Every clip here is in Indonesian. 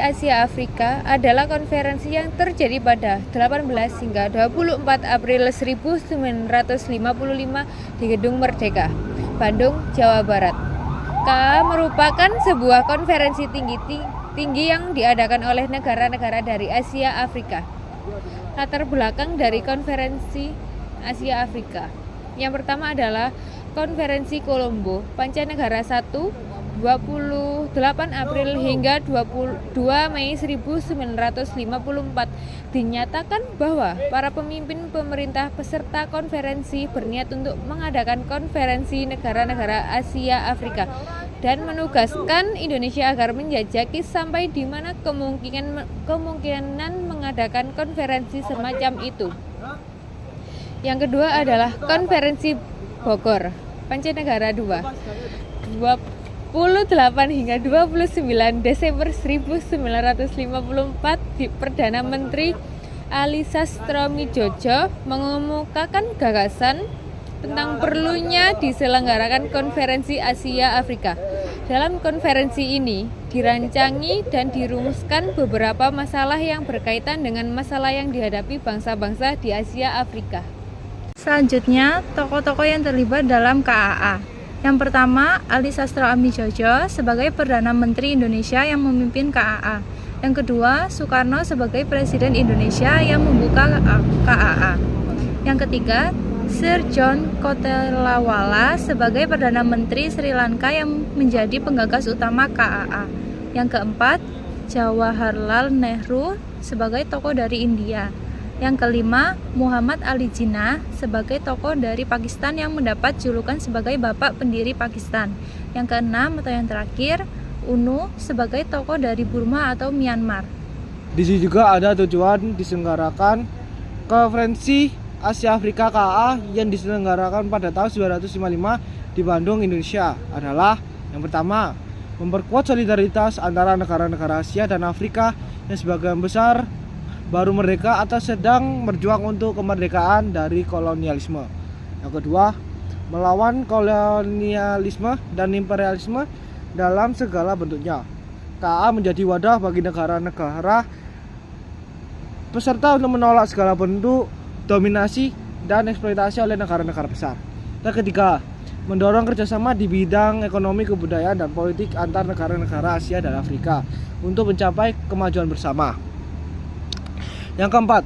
Asia Afrika adalah konferensi yang terjadi pada 18 hingga 24 April 1955 di Gedung Merdeka, Bandung, Jawa Barat. KAA merupakan sebuah konferensi tinggi yang diadakan oleh negara-negara dari Asia Afrika. Latar belakang dari konferensi Asia Afrika. Yang pertama adalah Konferensi Kolombo, Pancanegara 1, 28 April hingga 22 Mei 1954 dinyatakan bahwa para pemimpin pemerintah peserta konferensi berniat untuk mengadakan konferensi negara-negara Asia Afrika dan menugaskan Indonesia agar menjajaki sampai di mana kemungkinan mengadakan konferensi semacam itu. Yang kedua adalah Konferensi Bogor, Pancanegara 2, 28 hingga 29 Desember 1954 di Perdana Menteri Ali Sastroamidjojo mengemukakan gagasan tentang perlunya diselenggarakan konferensi Asia Afrika. Dalam konferensi ini dirancangi dan dirumuskan beberapa masalah yang berkaitan dengan masalah yang dihadapi bangsa-bangsa di Asia Afrika. Selanjutnya, tokoh-tokoh yang terlibat dalam KAA. Yang pertama, Ali Sastroamidjojo sebagai Perdana Menteri Indonesia yang memimpin KAA. Yang kedua, Soekarno sebagai Presiden Indonesia yang membuka KAA. Yang ketiga, Sir John Kotelawala sebagai Perdana Menteri Sri Lanka yang menjadi penggagas utama KAA. Yang keempat, Jawaharlal Nehru sebagai tokoh dari India. Yang kelima, Muhammad Ali Jinnah sebagai tokoh dari Pakistan yang mendapat julukan sebagai Bapak Pendiri Pakistan. Yang keenam atau yang terakhir, UNU sebagai tokoh dari Burma atau Myanmar. Di sini juga ada tujuan diselenggarakan konferensi Asia Afrika KAA yang diselenggarakan pada tahun 1955 di Bandung, Indonesia adalah yang pertama, memperkuat solidaritas antara negara-negara Asia dan Afrika yang sebagian besar baru merdeka atau sedang berjuang untuk kemerdekaan dari kolonialisme. Yang kedua, melawan kolonialisme dan imperialisme dalam segala bentuknya. KAA menjadi wadah bagi negara-negara peserta untuk menolak segala bentuk dominasi dan eksploitasi oleh negara-negara besar. Yang ketiga, mendorong kerjasama di bidang ekonomi, kebudayaan, dan politik antar negara-negara Asia dan Afrika untuk mencapai kemajuan bersama. Yang keempat,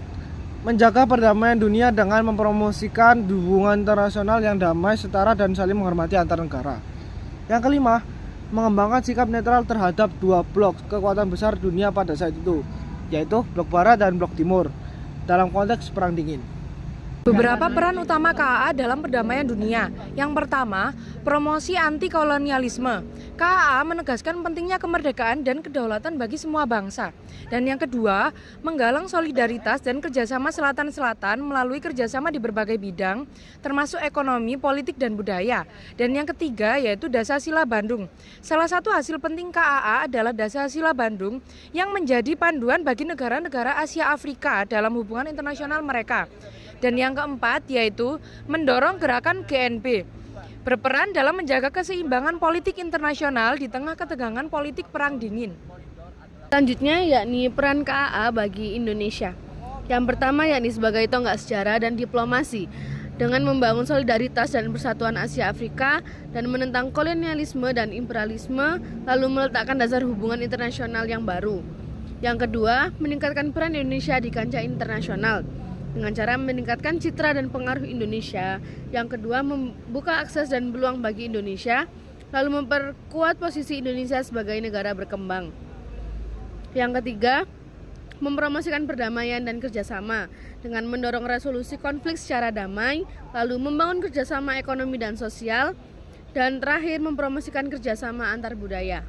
menjaga perdamaian dunia dengan mempromosikan hubungan internasional yang damai, setara, dan saling menghormati antar negara. Yang kelima, mengembangkan sikap netral terhadap dua blok kekuatan besar dunia pada saat itu, yaitu blok Barat dan blok Timur, dalam konteks Perang Dingin. Beberapa peran utama KAA dalam perdamaian dunia. Yang pertama, promosi anti-kolonialisme. KAA menegaskan pentingnya kemerdekaan dan kedaulatan bagi semua bangsa. Dan yang kedua, menggalang solidaritas dan kerjasama selatan-selatan melalui kerjasama di berbagai bidang, termasuk ekonomi, politik, dan budaya. Dan yang ketiga, yaitu Dasar-Sila Bandung. Salah satu hasil penting KAA adalah Dasar-Sila Bandung yang menjadi panduan bagi negara-negara Asia Afrika dalam hubungan internasional mereka. Dan yang keempat yaitu mendorong gerakan GNP, berperan dalam menjaga keseimbangan politik internasional di tengah ketegangan politik Perang Dingin. Selanjutnya yakni peran KAA bagi Indonesia. Yang pertama yakni sebagai tonggak sejarah dan diplomasi dengan membangun solidaritas dan persatuan Asia Afrika dan menentang kolonialisme dan imperialisme, lalu meletakkan dasar hubungan internasional yang baru. Yang kedua, meningkatkan peran Indonesia di kancah internasional dengan cara meningkatkan citra dan pengaruh Indonesia. Yang kedua, membuka akses dan peluang bagi Indonesia, lalu memperkuat posisi Indonesia sebagai negara berkembang. Yang ketiga, mempromosikan perdamaian dan kerjasama dengan mendorong resolusi konflik secara damai, lalu membangun kerjasama ekonomi dan sosial, dan terakhir mempromosikan kerjasama antar budaya.